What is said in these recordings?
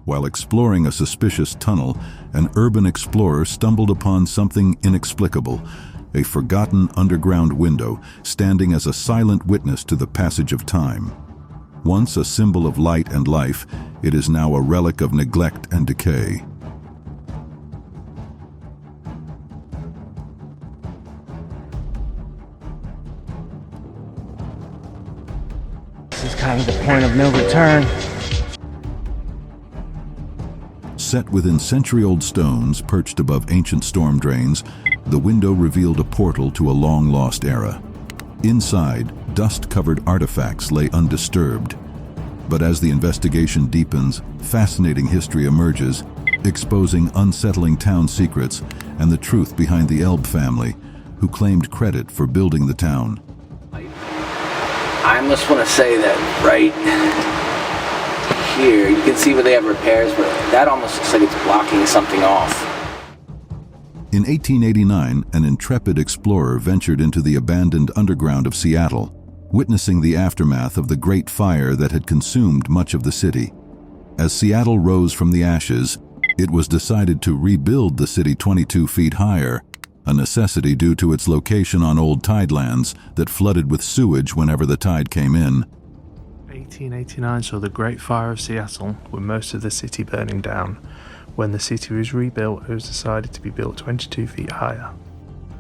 While exploring a suspicious tunnel, an urban explorer stumbled upon something inexplicable, a forgotten underground window standing as a silent witness to the passage of time. Once a symbol of light and life, it is now a relic of neglect and decay. This is kind of the point of no return. Set within century-old stones perched above ancient storm drains, the window revealed a portal to a long-lost era. Inside, dust-covered artifacts lay undisturbed. But as the investigation deepens, fascinating history emerges, exposing unsettling town secrets and the truth behind the Elb family, who claimed credit for building the town. I almost want to say that right here, you can see where they have repairs, but that almost looks like it's blocking something off. In 1889, an intrepid explorer ventured into the abandoned underground of Seattle, witnessing the aftermath of the Great Fire that had consumed much of the city. As Seattle rose from the ashes, it was decided to rebuild the city 22 feet higher, a necessity due to its location on old tidelands that flooded with sewage whenever the tide came in. 1889 saw the Great Fire of Seattle, with most of the city burning down. When the city was rebuilt, it was decided to be built 22 feet higher.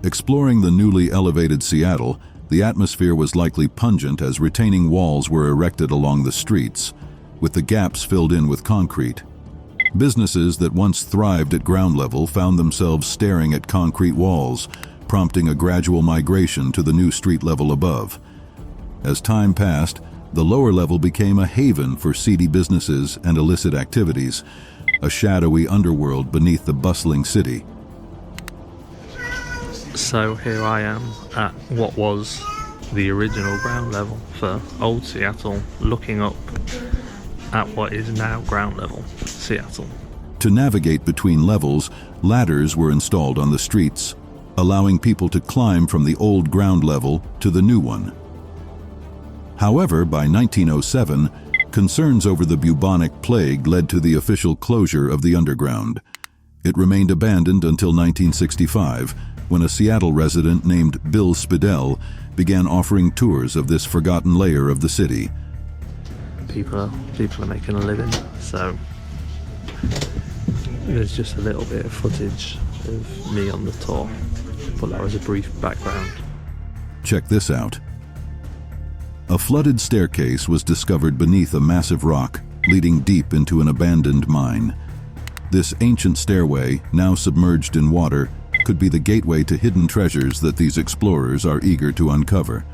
Exploring the newly elevated Seattle, the atmosphere was likely pungent as retaining walls were erected along the streets, with the gaps filled in with concrete. Businesses that once thrived at ground level found themselves staring at concrete walls, prompting a gradual migration to the new street level above. As time passed, the lower level became a haven for seedy businesses and illicit activities, a shadowy underworld beneath the bustling city. So here I am at what was the original ground level for old Seattle, looking up at what is now ground level Seattle. To navigate between levels, ladders were installed on the streets, allowing people to climb from the old ground level to the new one. However, by 1907, concerns over the bubonic plague led to the official closure of the underground. It remained abandoned until 1965, when a Seattle resident named Bill Spidell began offering tours of this forgotten layer of the city. People are making a living, so there's just a little bit of footage of me on the tour, but that was a brief background. Check this out. A flooded staircase was discovered beneath a massive rock, leading deep into an abandoned mine. This ancient stairway, now submerged in water, could be the gateway to hidden treasures that these explorers are eager to uncover.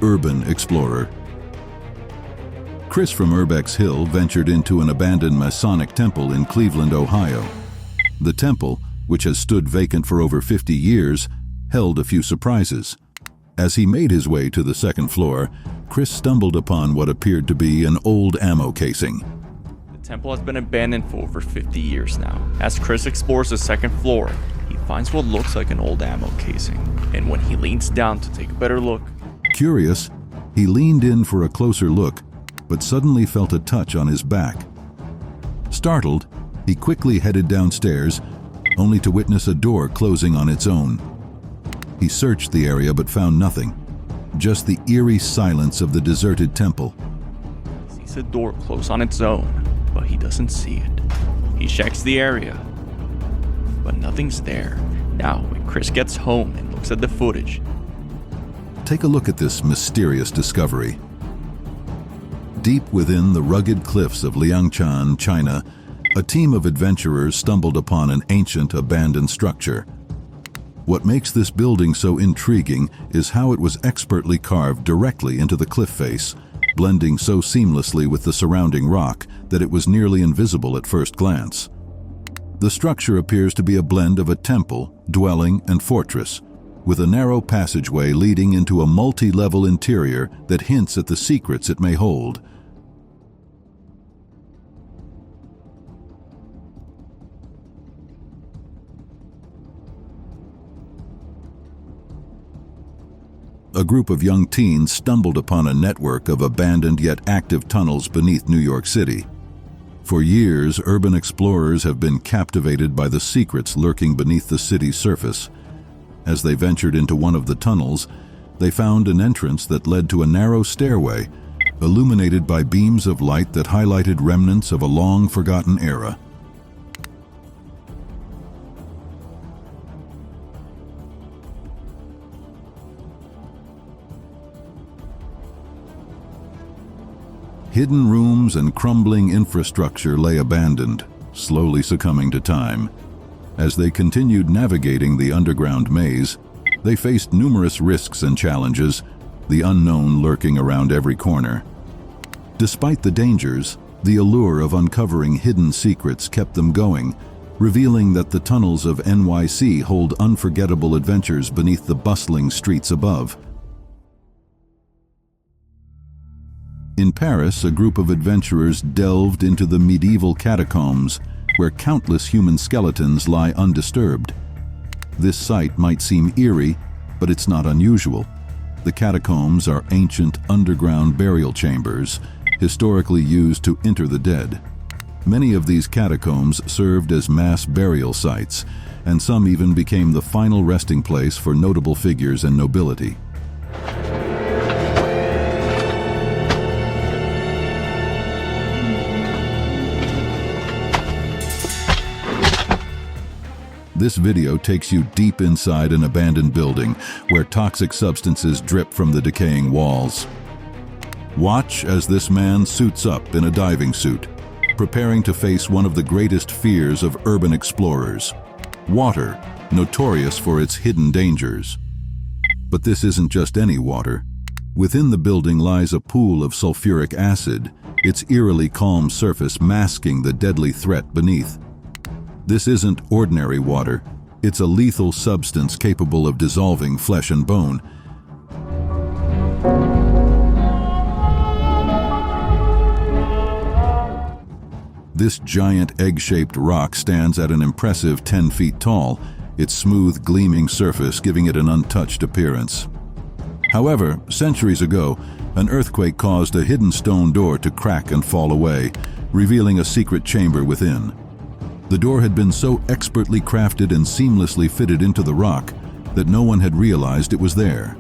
Urban explorer. Chris from Urbex Hill ventured into an abandoned Masonic temple in Cleveland, Ohio. The temple, which has stood vacant for over 50 years, held a few surprises. As he made his way to the second floor, Chris stumbled upon what appeared to be an old ammo casing. The temple has been abandoned for over 50 years now. As Chris explores the second floor, he finds what looks like an old ammo casing, and when he leans down to take a better look, Curious, he leaned in for a closer look, but suddenly felt a touch on his back. Startled, he quickly headed downstairs, only to witness a door closing on its own. He searched the area but found nothing, just the eerie silence of the deserted temple. he sees a door close on its own, but he doesn't see it. He checks the area, but nothing's there. Now, when Chris gets home and looks at the footage, take a look at this mysterious discovery. Deep within the rugged cliffs of Liangshan, China, a team of adventurers stumbled upon an ancient abandoned structure. What makes this building so intriguing is how it was expertly carved directly into the cliff face, blending so seamlessly with the surrounding rock that it was nearly invisible at first glance. The structure appears to be a blend of a temple, dwelling, and fortress, with a narrow passageway leading into a multi-level interior that hints at the secrets it may hold. a group of young teens stumbled upon a network of abandoned yet active tunnels beneath New York City. For years, urban explorers have been captivated by the secrets lurking beneath the city's surface. As they ventured into one of the tunnels, they found an entrance that led to a narrow stairway, illuminated by beams of light that highlighted remnants of a long-forgotten era. Hidden rooms and crumbling infrastructure lay abandoned, slowly succumbing to time. As they continued navigating the underground maze, they faced numerous risks and challenges, the unknown lurking around every corner. Despite the dangers, the allure of uncovering hidden secrets kept them going, revealing that the tunnels of NYC hold unforgettable adventures beneath the bustling streets above. In Paris, a group of adventurers delved into the medieval catacombs, where countless human skeletons lie undisturbed. This sight might seem eerie, but it's not unusual. The catacombs are ancient underground burial chambers, historically used to inter the dead. Many of these catacombs served as mass burial sites, and some even became the final resting place for notable figures and nobility. This video takes you deep inside an abandoned building where toxic substances drip from the decaying walls. Watch as this man suits up in a diving suit, preparing to face one of the greatest fears of urban explorers: water, notorious for its hidden dangers. But this isn't just any water. Within the building lies a pool of sulfuric acid, its eerily calm surface masking the deadly threat beneath. This isn't ordinary water. It's a lethal substance capable of dissolving flesh and bone. This giant egg-shaped rock stands at an impressive 10 feet tall, its smooth, gleaming surface giving it an untouched appearance. However, centuries ago, an earthquake caused a hidden stone door to crack and fall away, revealing a secret chamber within. The door had been so expertly crafted and seamlessly fitted into the rock that no one had realized it was there.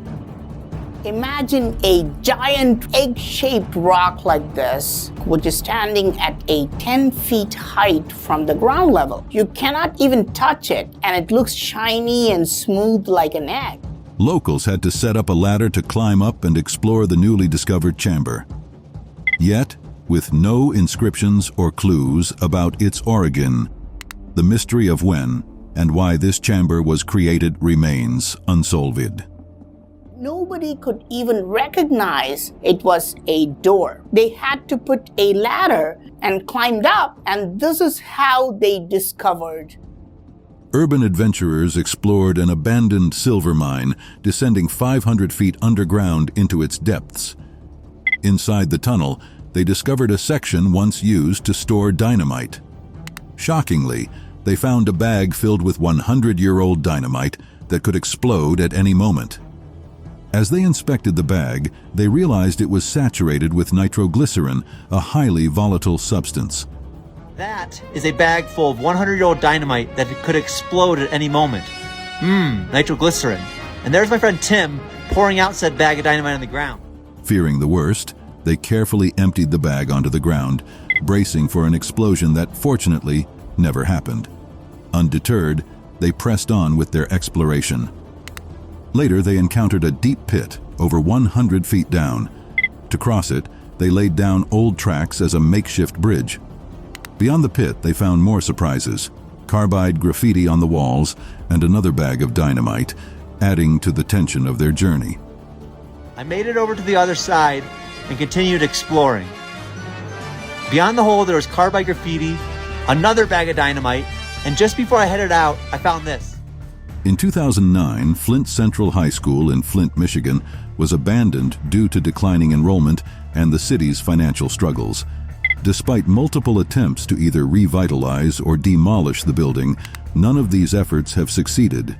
Imagine a giant egg-shaped rock like this, which is standing at a 10 feet height from the ground level. You cannot even touch it, and it looks shiny and smooth like an egg. Locals had to set up a ladder to climb up and explore the newly discovered chamber. Yet, with no inscriptions or clues about its origin, the mystery of when and why this chamber was created remains unsolved. Nobody could even recognize it was a door. They had to put a ladder and climbed up, and this is how they discovered. Urban adventurers explored an abandoned silver mine, descending 500 feet underground into its depths. Inside the tunnel, they discovered a section once used to store dynamite. Shockingly, they found a bag filled with 100-year-old dynamite that could explode at any moment. As they inspected the bag, they realized it was saturated with nitroglycerin, a highly volatile substance. That is a bag full of 100-year-old dynamite that could explode at any moment. Nitroglycerin. And there's my friend Tim pouring out said bag of dynamite on the ground. Fearing the worst, they carefully emptied the bag onto the ground, bracing for an explosion that, fortunately, never happened. Undeterred, they pressed on with their exploration. Later, they encountered a deep pit over 100 feet down. To cross it, they laid down old tracks as a makeshift bridge. Beyond the pit, they found more surprises: carbide graffiti on the walls and another bag of dynamite, adding to the tension of their journey. I made it over to the other side and continued exploring. Beyond the hole, there was carbide graffiti, another bag of dynamite, and just before I headed out, I found this. In 2009, Flint Central High School in Flint, Michigan, was abandoned due to declining enrollment and the city's financial struggles. Despite multiple attempts to either revitalize or demolish the building, none of these efforts have succeeded.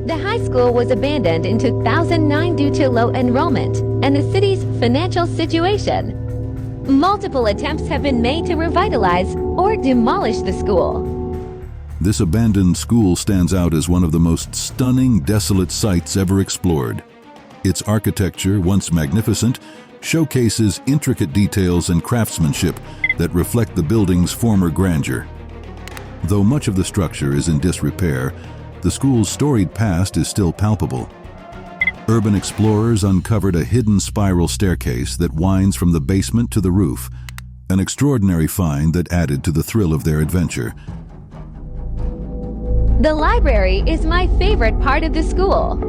The high school was abandoned in 2009 due to low enrollment and the city's financial situation. Multiple attempts have been made to revitalize or demolish the school. This abandoned school stands out as one of the most stunning, desolate sites ever explored. Its architecture, once magnificent, showcases intricate details and craftsmanship that reflect the building's former grandeur. Though much of the structure is in disrepair, the school's storied past is still palpable. Urban explorers uncovered a hidden spiral staircase that winds from the basement to the roof, an extraordinary find that added to the thrill of their adventure. The library is my favorite part of the school.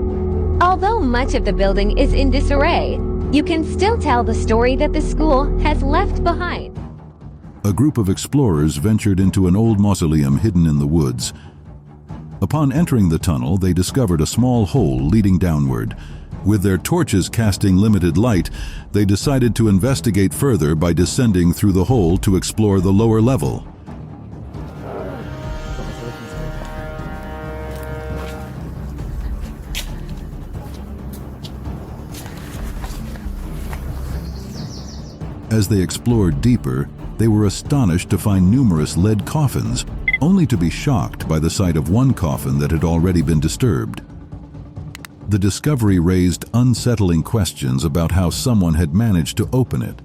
Although much of the building is in disarray, you can still tell the story that the school has left behind. A group of explorers ventured into an old mausoleum hidden in the woods. Upon entering the tunnel, they discovered a small hole leading downward. With their torches casting limited light, they decided to investigate further by descending through the hole to explore the lower level. As they explored deeper, they were astonished to find numerous lead coffins, only to be shocked by the sight of one coffin that had already been disturbed. The discovery raised unsettling questions about how someone had managed to open it.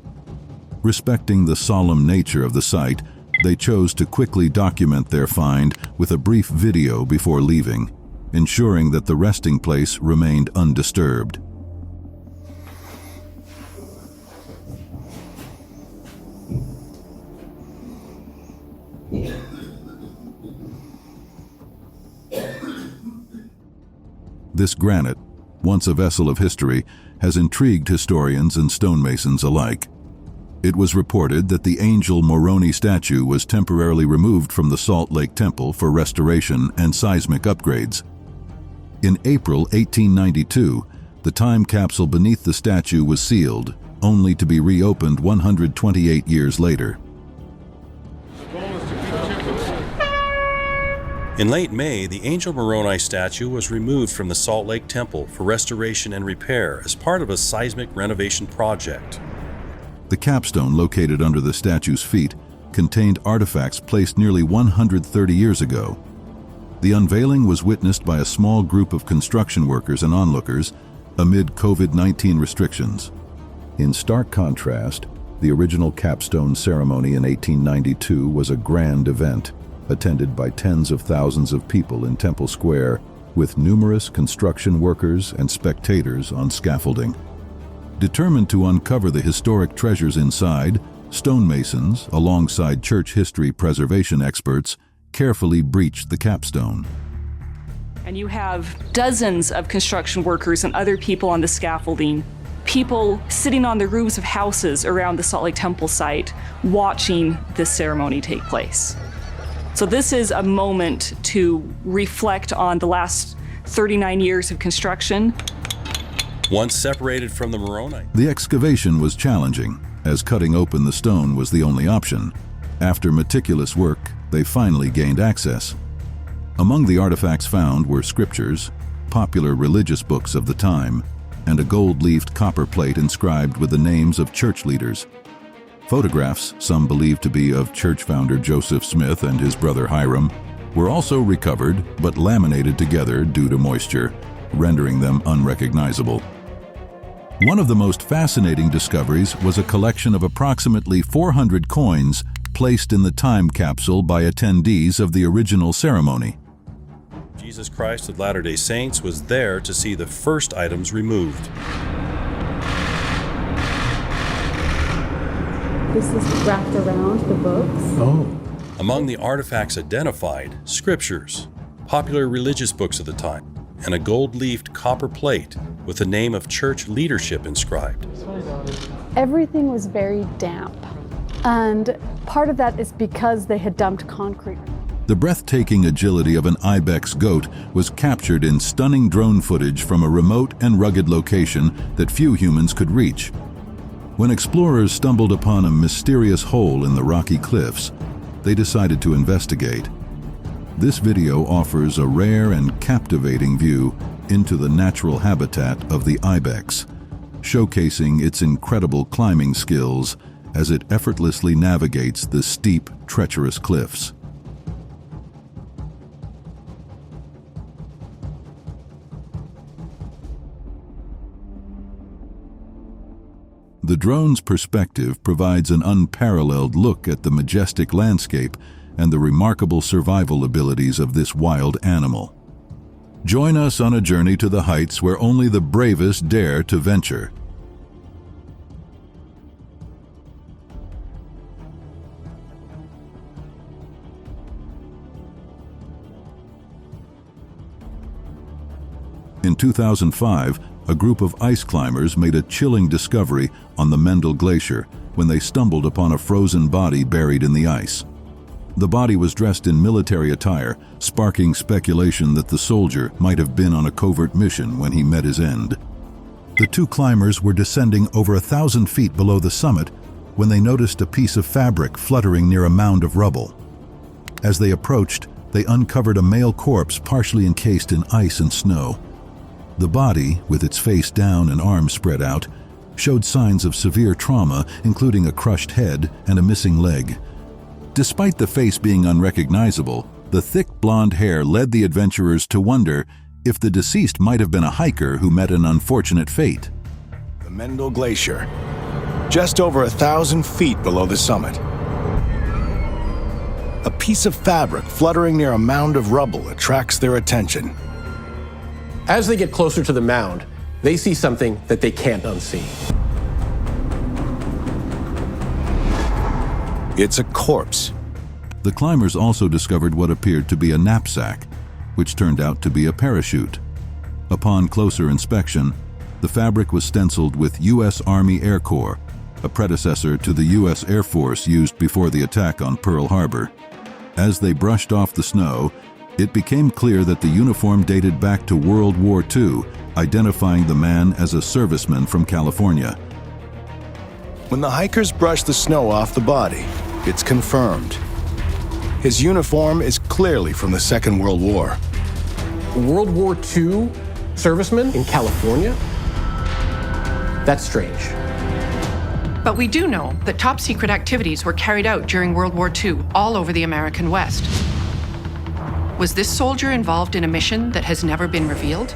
Respecting the solemn nature of the site, they chose to quickly document their find with a brief video before leaving, ensuring that the resting place remained undisturbed. This granite, once a vessel of history, has intrigued historians and stonemasons alike. It was reported that the Angel Moroni statue was temporarily removed from the Salt Lake Temple for restoration and seismic upgrades. In April 1892, the time capsule beneath the statue was sealed, only to be reopened 128 years later. In late May, the Angel Moroni statue was removed from the Salt Lake Temple for restoration and repair as part of a seismic renovation project. The capstone located under the statue's feet contained artifacts placed nearly 130 years ago. The unveiling was witnessed by a small group of construction workers and onlookers amid COVID-19 restrictions. In stark contrast, the original capstone ceremony in 1892 was a grand event, attended by tens of thousands of people in Temple Square, with numerous construction workers and spectators on scaffolding. Determined to uncover the historic treasures inside, stonemasons, alongside church history preservation experts, carefully breached the capstone. And you have dozens of construction workers and other people on the scaffolding, people sitting on the roofs of houses around the Salt Lake Temple site, watching this ceremony take place. So this is a moment to reflect on the last 39 years of construction. Once separated from the Moroni. The excavation was challenging, as cutting open the stone was the only option. After meticulous work, they finally gained access. Among the artifacts found were scriptures, popular religious books of the time, and a gold-leafed copper plate inscribed with the names of church leaders. Photographs, some believed to be of church founder Joseph Smith and his brother Hiram, were also recovered but laminated together due to moisture, rendering them unrecognizable. One of the most fascinating discoveries was a collection of approximately 400 coins placed in the time capsule by attendees of the original ceremony. Jesus Christ of Latter-day Saints was there to see the first items removed. This is wrapped around the books. Among the artifacts identified, scriptures, popular religious books of the time, and a gold-leafed copper plate with the name of church leadership inscribed. Everything was very damp, and part of that is because they had dumped concrete. The breathtaking agility of an ibex goat was captured in stunning drone footage from a remote and rugged location that few humans could reach. When explorers stumbled upon a mysterious hole in the rocky cliffs, they decided to investigate. This video offers a rare and captivating view into the natural habitat of the ibex, showcasing its incredible climbing skills as it effortlessly navigates the steep, treacherous cliffs. The drone's perspective provides an unparalleled look at the majestic landscape and the remarkable survival abilities of this wild animal. Join us on a journey to the heights where only the bravest dare to venture. In 2005, a group of ice climbers made a chilling discovery on the Mendel glacier when they stumbled upon a frozen body buried in the ice. The body was dressed in military attire, sparking speculation that the soldier might have been on a covert mission when he met his end. The two climbers were descending over 1,000 feet below the summit when they noticed a piece of fabric fluttering near a mound of rubble. As they approached, they uncovered a male corpse partially encased in ice and snow. The body, with its face down and arms spread out, showed signs of severe trauma, including a crushed head and a missing leg. Despite the face being unrecognizable, the thick blonde hair led the adventurers to wonder if the deceased might have been a hiker who met an unfortunate fate. The Mendel Glacier, just over 1,000 feet below the summit. A piece of fabric fluttering near a mound of rubble attracts their attention. As they get closer to the mound, they see something that they can't unsee. It's a corpse. The climbers also discovered what appeared to be a knapsack, which turned out to be a parachute. Upon closer inspection, the fabric was stenciled with U.S. Army Air Corps, a predecessor to the U.S. Air Force used before the attack on Pearl Harbor. As they brushed off the snow, it became clear that the uniform dated back to World War II, identifying the man as a serviceman from California. When the hikers brush the snow off the body, it's confirmed. His uniform is clearly from the Second World War. World War II servicemen in California? That's strange. But we do know that top secret activities were carried out during World War II all over the American West. Was this soldier involved in a mission that has never been revealed?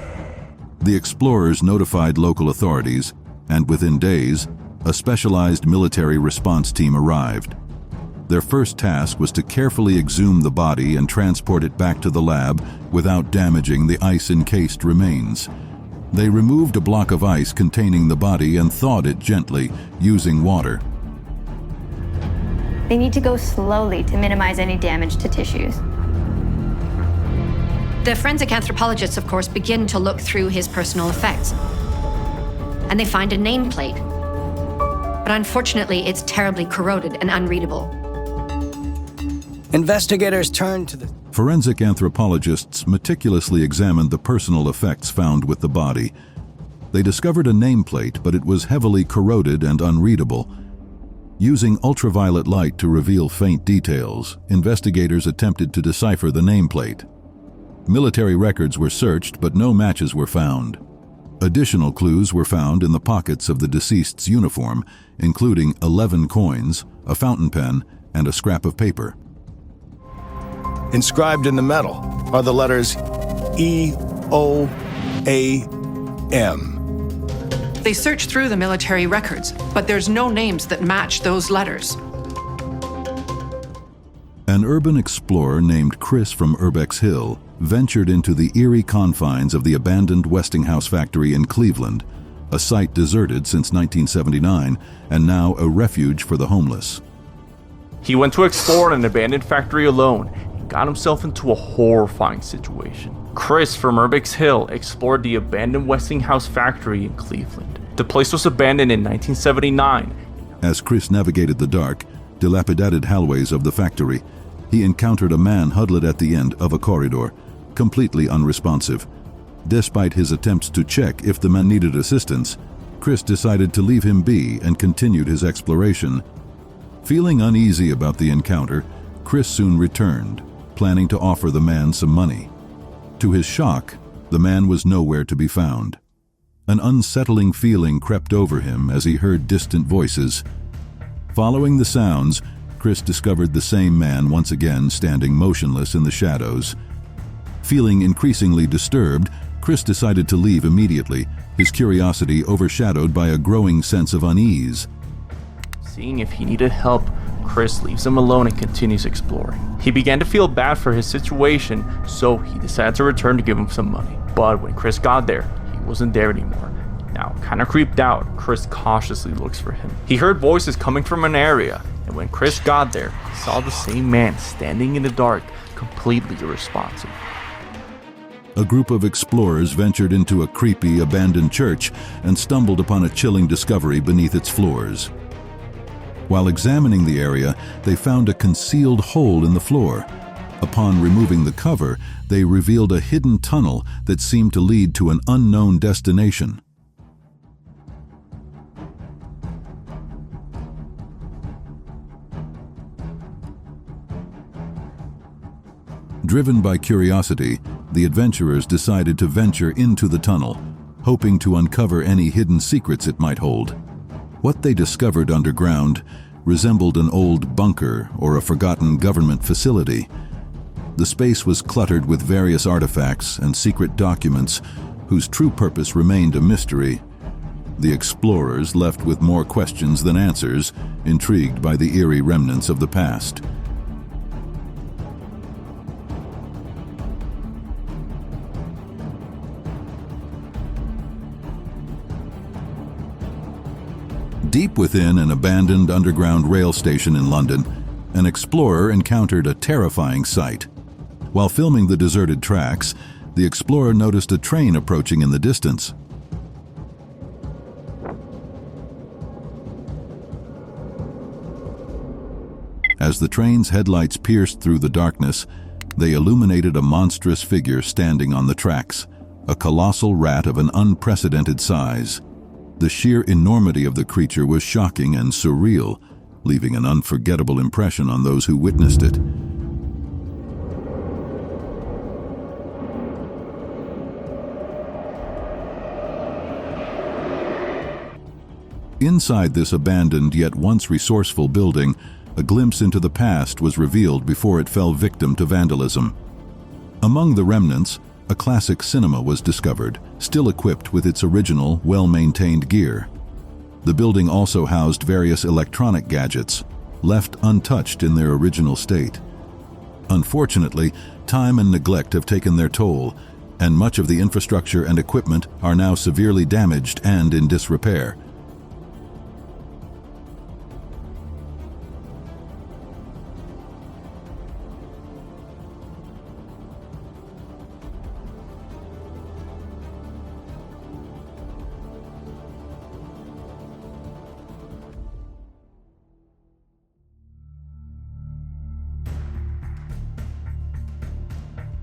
The explorers notified local authorities, and within days, a specialized military response team arrived. Their first task was to carefully exhume the body and transport it back to the lab without damaging the ice-encased remains. They removed a block of ice containing the body and thawed it gently, using water. They need to go slowly to minimize any damage to tissues. The forensic anthropologists, of course, begin to look through his personal effects. And they find a nameplate. But unfortunately, it's terribly corroded and unreadable. Investigators turn to the... Forensic anthropologists meticulously examined the personal effects found with the body. They discovered a nameplate, but it was heavily corroded and unreadable. Using ultraviolet light to reveal faint details, investigators attempted to decipher the nameplate. Military records were searched, but no matches were found. Additional clues were found in the pockets of the deceased's uniform, including 11 coins, a fountain pen, and a scrap of paper. Inscribed in the metal are the letters E-O-A-M. They searched through the military records, but there's no names that match those letters. An urban explorer named Chris from Urbex Hill ventured into the eerie confines of the abandoned Westinghouse factory in Cleveland, a site deserted since 1979 and now a refuge for the homeless. He went to explore an abandoned factory alone and got himself into a horrifying situation. Chris from Urbex Hill explored the abandoned Westinghouse factory in Cleveland. The place was abandoned in 1979. As Chris navigated the dark, dilapidated hallways of the factory, he encountered a man huddled at the end of a corridor, completely unresponsive. Despite his attempts to check if the man needed assistance, Chris decided to leave him be and continued his exploration. Feeling uneasy about the encounter, Chris soon returned, planning to offer the man some money. To his shock, the man was nowhere to be found. An unsettling feeling crept over him as he heard distant voices. Following the sounds, Chris discovered the same man once again standing motionless in the shadows. Feeling increasingly disturbed, Chris decided to leave immediately, his curiosity overshadowed by a growing sense of unease. Seeing if he needed help, Chris leaves him alone and continues exploring. He began to feel bad for his situation, so he decided to return to give him some money. But when Chris got there, he wasn't there anymore. Now, kind of creeped out, Chris cautiously looks for him. He heard voices coming from an area, and when Chris got there, he saw the same man standing in the dark, completely irresponsive. A group of explorers ventured into a creepy, abandoned church and stumbled upon a chilling discovery beneath its floors. While examining the area, they found a concealed hole in the floor. Upon removing the cover, they revealed a hidden tunnel that seemed to lead to an unknown destination. Driven by curiosity, the adventurers decided to venture into the tunnel, hoping to uncover any hidden secrets it might hold. What they discovered underground resembled an old bunker or a forgotten government facility. The space was cluttered with various artifacts and secret documents whose true purpose remained a mystery. The explorers left with more questions than answers, intrigued by the eerie remnants of the past. Deep within an abandoned underground rail station in London, an explorer encountered a terrifying sight. While filming the deserted tracks, the explorer noticed a train approaching in the distance. As the train's headlights pierced through the darkness, they illuminated a monstrous figure standing on the tracks, a colossal rat of an unprecedented size. The sheer enormity of the creature was shocking and surreal, leaving an unforgettable impression on those who witnessed it. Inside this abandoned yet once resourceful building, a glimpse into the past was revealed before it fell victim to vandalism. Among the remnants, a classic cinema was discovered, still equipped with its original, well-maintained gear. The building also housed various electronic gadgets, left untouched in their original state. Unfortunately, time and neglect have taken their toll, and much of the infrastructure and equipment are now severely damaged and in disrepair.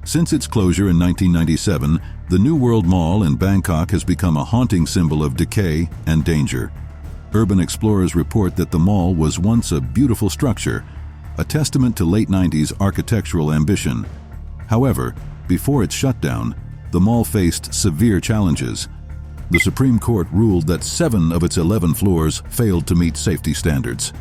Since its closure in 1997, the New World Mall in Bangkok has become a haunting symbol of decay and danger. Urban explorers report that the mall was once a beautiful structure, a testament to late 90s architectural ambition. However, before its shutdown, the mall faced severe challenges. The Supreme Court ruled that 7 of its 11 floors failed to meet safety standards.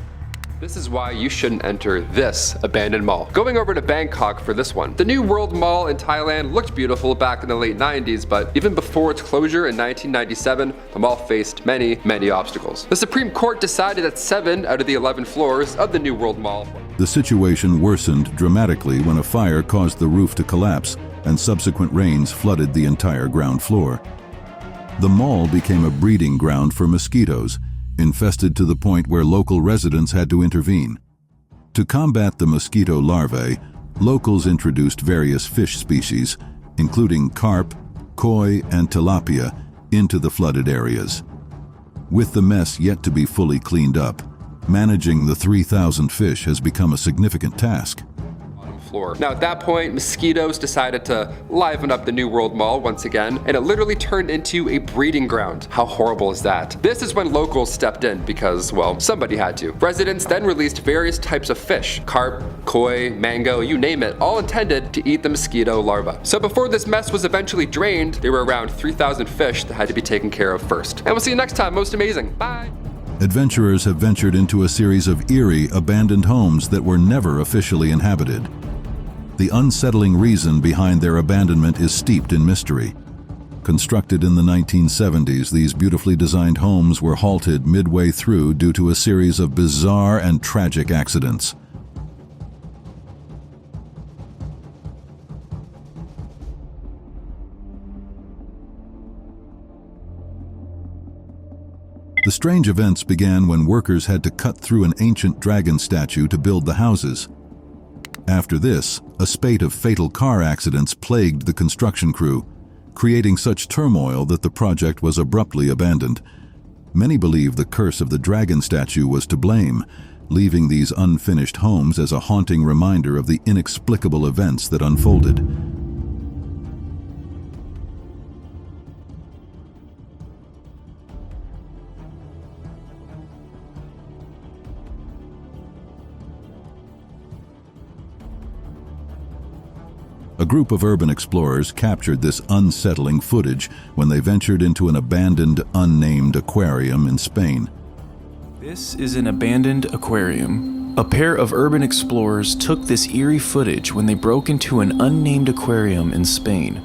This is why you shouldn't enter this abandoned mall. Going over to Bangkok for this one. The New World Mall in Thailand looked beautiful back in the late 90s, but even before its closure in 1997, the mall faced many obstacles. The Supreme Court decided that 7 out of the 11 floors of the New World Mall. The situation worsened dramatically when a fire caused the roof to collapse and subsequent rains flooded the entire ground floor. The mall became a breeding ground for mosquitoes, infested to the point where local residents had to intervene. To combat the mosquito larvae, locals introduced various fish species, including carp, koi, and tilapia, into the flooded areas. With the mess yet to be fully cleaned up, managing the 3,000 fish has become a significant task. floor. Now at that point, mosquitoes decided to liven up the New World Mall once again, and it literally turned into a breeding ground. How horrible is that? This is when locals stepped in because, well, somebody had to. Residents then released various types of fish, carp, koi, mango, you name it, all intended to eat the mosquito larvae. So before this mess was eventually drained, there were around 3,000 fish that had to be taken care of first. And we'll see you next time. Most amazing. Bye. Adventurers have ventured into a series of eerie, abandoned homes that were never officially inhabited. The unsettling reason behind their abandonment is steeped in mystery. Constructed in the 1970s, these beautifully designed homes were halted midway through due to a series of bizarre and tragic accidents. The strange events began when workers had to cut through an ancient dragon statue to build the houses. After this, a spate of fatal car accidents plagued the construction crew, creating such turmoil that the project was abruptly abandoned. Many believe the curse of the dragon statue was to blame, leaving these unfinished homes as a haunting reminder of the inexplicable events that unfolded. A group of urban explorers captured this unsettling footage when they ventured into an abandoned, unnamed aquarium in Spain. This is an abandoned aquarium. A pair of urban explorers took this eerie footage when they broke into an unnamed aquarium in Spain.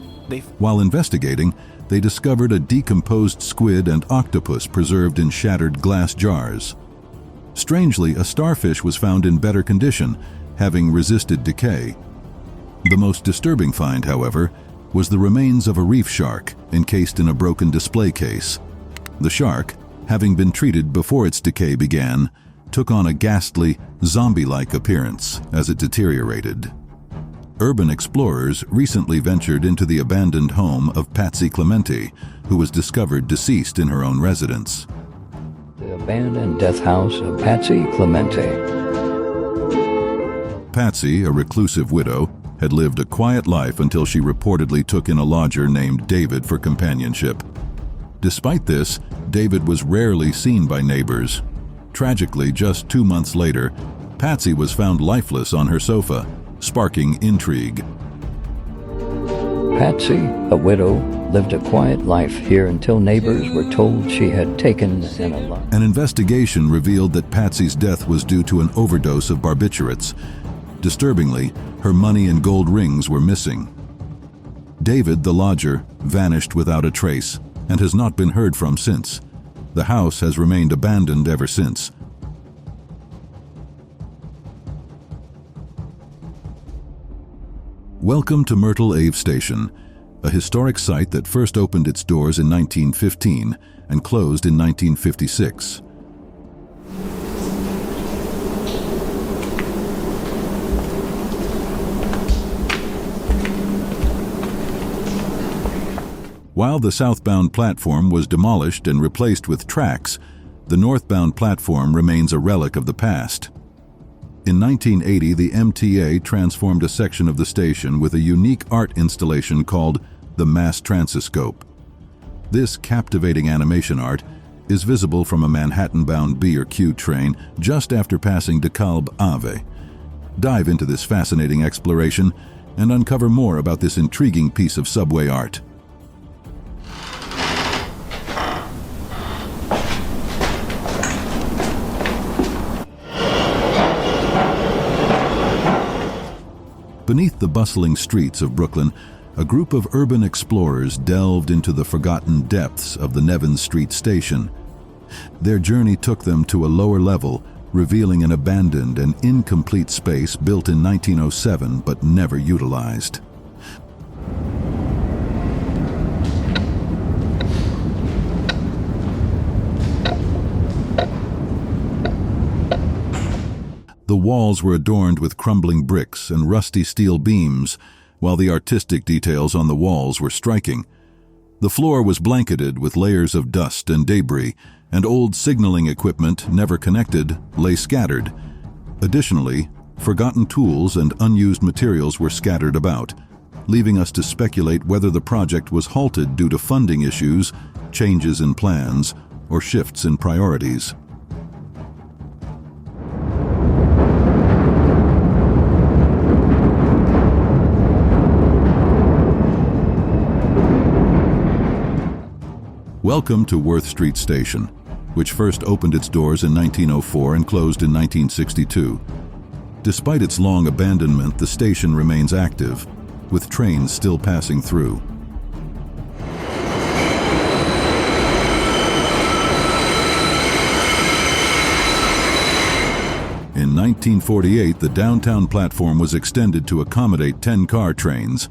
While investigating, they discovered a decomposed squid and octopus preserved in shattered glass jars. Strangely, a starfish was found in better condition, having resisted decay. The most disturbing find, however, was the remains of a reef shark encased in a broken display case. The shark, having been treated before its decay began, took on a ghastly, zombie-like appearance as it deteriorated. Urban explorers recently ventured into the abandoned home of Paty Clemente, who was discovered deceased in her own residence. The abandoned death house of Paty Clemente. Patsy, a reclusive widow, had lived a quiet life until she reportedly took in a lodger named David for companionship. Despite this, David was rarely seen by neighbors. Tragically, just 2 months later, Patsy was found lifeless on her sofa, sparking intrigue. Patsy, a widow, lived a quiet life here until neighbors were told she had taken in a lot. An investigation revealed that Patsy's death was due to an overdose of barbiturates. Disturbingly, her money and gold rings were missing. David, the lodger, vanished without a trace and has not been heard from since. The house has remained abandoned ever since. Welcome to Myrtle Ave Station, a historic site that first opened its doors in 1915 and closed in 1956. While the southbound platform was demolished and replaced with tracks, the northbound platform remains a relic of the past. In 1980, the MTA transformed a section of the station with a unique art installation called the Mass Transiscope. This captivating animation art is visible from a Manhattan-bound B or Q train just after passing DeKalb Ave. Dive into this fascinating exploration and uncover more about this intriguing piece of subway art. Beneath the bustling streets of Brooklyn, a group of urban explorers delved into the forgotten depths of the Nevins Street station. Their journey took them to a lower level, revealing an abandoned and incomplete space built in 1907 but never utilized. The walls were adorned with crumbling bricks and rusty steel beams, while the artistic details on the walls were striking. The floor was blanketed with layers of dust and debris, and old signaling equipment, never connected, lay scattered. Additionally, Forgotten tools and unused materials were scattered about, leaving us to speculate whether the project was halted due to funding issues, changes in plans, or shifts in priorities. Welcome to Worth Street Station, which first opened its doors in 1904 and closed in 1962. Despite its long abandonment, the station remains active, with trains still passing through. In 1948, the downtown platform was extended to accommodate 10-car trains,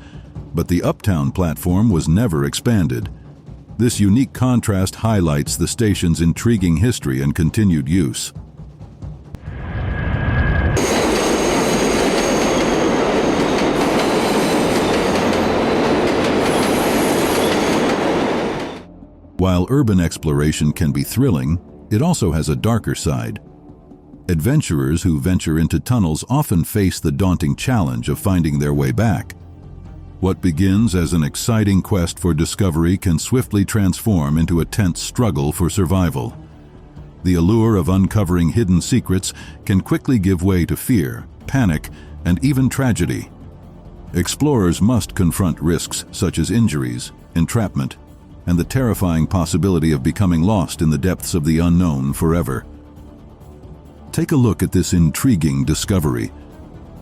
but the uptown platform was never expanded. This unique contrast highlights the station's intriguing history and continued use. While urban exploration can be thrilling, it also has a darker side. Adventurers who venture into tunnels often face the daunting challenge of finding their way back. What begins as an exciting quest for discovery can swiftly transform into a tense struggle for survival. The allure of uncovering hidden secrets can quickly give way to fear, panic, and even tragedy. Explorers must confront risks such as injuries, entrapment, and the terrifying possibility of becoming lost in the depths of the unknown forever. Take a look at this intriguing discovery.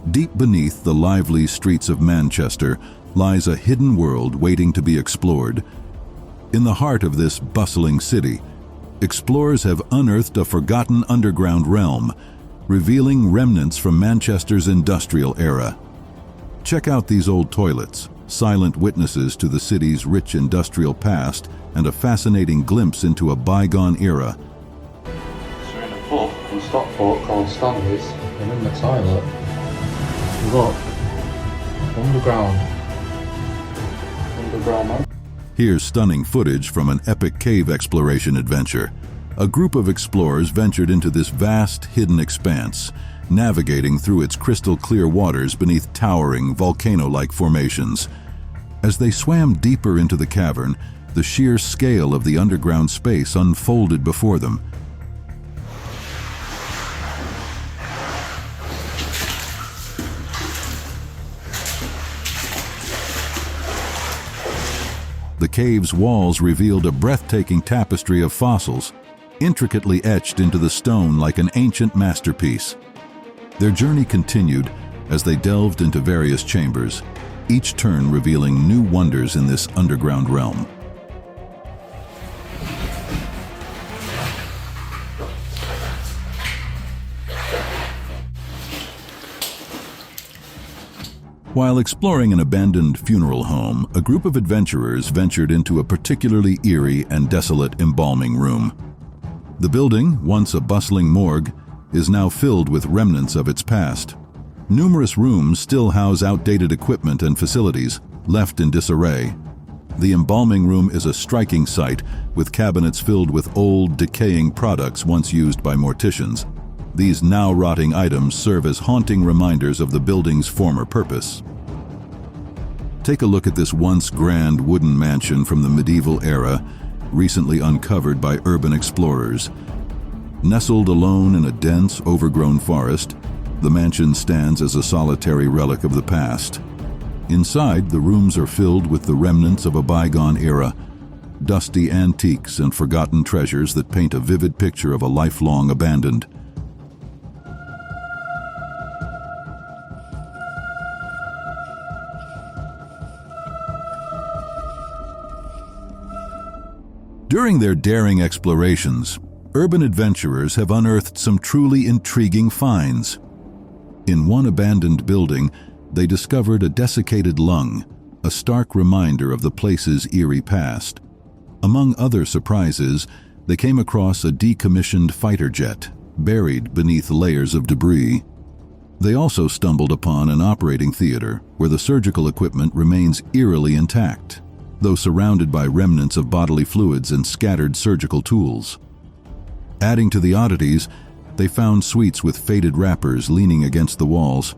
Deep beneath the lively streets of Manchester lies a hidden world waiting to be explored. In the heart of this bustling city, explorers have unearthed a forgotten underground realm, revealing remnants from Manchester's industrial era. Check out these old toilets, silent witnesses to the city's rich industrial past and a fascinating glimpse into a bygone era. We're in a pub in Stockport called Stanley's, and in the toilet, look, underground. Here's stunning footage from an epic cave exploration adventure. A group of explorers ventured into this vast, hidden expanse, navigating through its crystal-clear waters beneath towering, volcano-like formations. As they swam deeper into the cavern, the sheer scale of the underground space unfolded before them. The cave's walls revealed a breathtaking tapestry of fossils, intricately etched into the stone like an ancient masterpiece. Their journey continued as they delved into various chambers, each turn revealing new wonders in this underground realm. While exploring an abandoned funeral home, a group of adventurers ventured into a particularly eerie and desolate embalming room. The building, once a bustling morgue, is now filled with remnants of its past. Numerous rooms still house outdated equipment and facilities, left in disarray. The embalming room is a striking sight, with cabinets filled with old, decaying products once used by morticians. These now rotting items serve as haunting reminders of the building's former purpose. Take a look at this once grand wooden mansion from the medieval era, recently uncovered by urban explorers. Nestled alone in a dense, overgrown forest, the mansion stands as a solitary relic of the past. Inside, the rooms are filled with the remnants of a bygone era, dusty antiques and forgotten treasures that paint a vivid picture of a lifelong abandoned. During their daring explorations, urban adventurers have unearthed some truly intriguing finds. In one abandoned building, they discovered a desiccated lung, a stark reminder of the place's eerie past. Among other surprises, they came across a decommissioned fighter jet, buried beneath layers of debris. They also stumbled upon an operating theater where the surgical equipment remains eerily intact, though surrounded by remnants of bodily fluids and scattered surgical tools. Adding to the oddities, They found suites with faded wrappers leaning against the walls.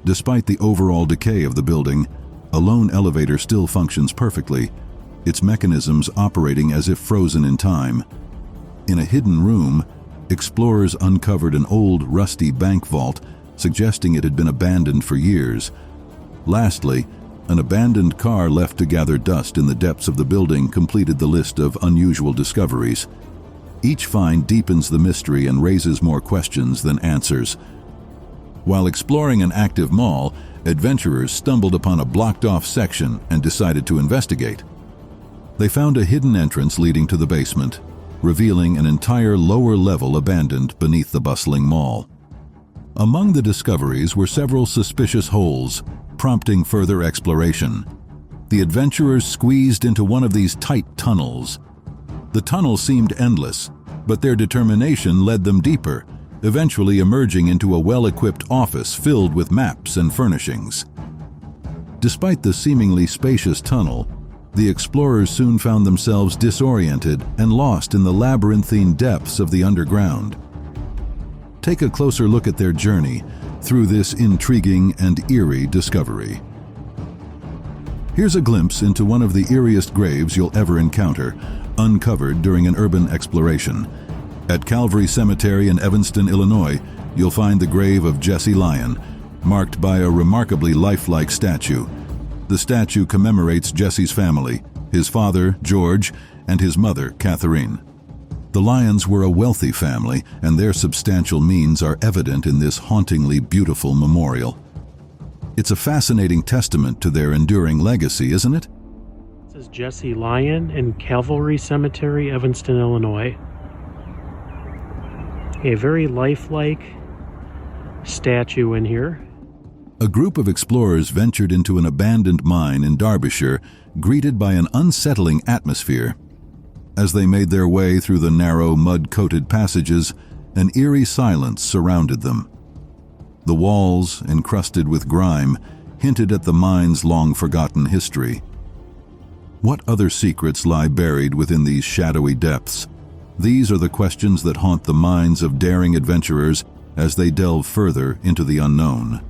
Despite the overall decay of the building, a lone elevator still functions perfectly, its mechanisms operating as if frozen in time. In a hidden room, explorers uncovered an old, rusty bank vault, suggesting it had been abandoned for years. Lastly, an abandoned car left to gather dust in the depths of the building completed the list of unusual discoveries. Each find deepens the mystery and raises more questions than answers. While exploring an active mall, adventurers stumbled upon a blocked-off section and decided to investigate. They found a hidden entrance leading to the basement, revealing an entire lower level abandoned beneath the bustling mall. Among the discoveries were several suspicious holes, prompting further exploration. The adventurers squeezed into one of these tight tunnels. The tunnel seemed endless, but their determination led them deeper, eventually emerging into a well-equipped office filled with maps and furnishings. Despite the seemingly spacious tunnel, the explorers soon found themselves disoriented and lost in the labyrinthine depths of the underground. Take a closer look at their journey through this intriguing and eerie discovery. Here's a glimpse into one of the eeriest graves you'll ever encounter, uncovered during an urban exploration. At Calvary Cemetery in Evanston, Illinois, you'll find the grave of Jesse Lyon, marked by a remarkably lifelike statue. The statue commemorates Jesse's family, his father, George, and his mother, Catherine. The Lyons were a wealthy family, and their substantial means are evident in this hauntingly beautiful memorial. It's a fascinating testament to their enduring legacy, isn't it? This is Jesse Lyon in Calvary Cemetery, Evanston, Illinois. A very lifelike statue in here. A group of explorers ventured into an abandoned mine in Derbyshire, greeted by an unsettling atmosphere. As they made their way through the narrow, mud-coated passages, an eerie silence surrounded them. The walls, encrusted with grime, hinted at the mine's long-forgotten history. What other secrets lie buried within these shadowy depths? These are the questions that haunt the minds of daring adventurers as they delve further into the unknown.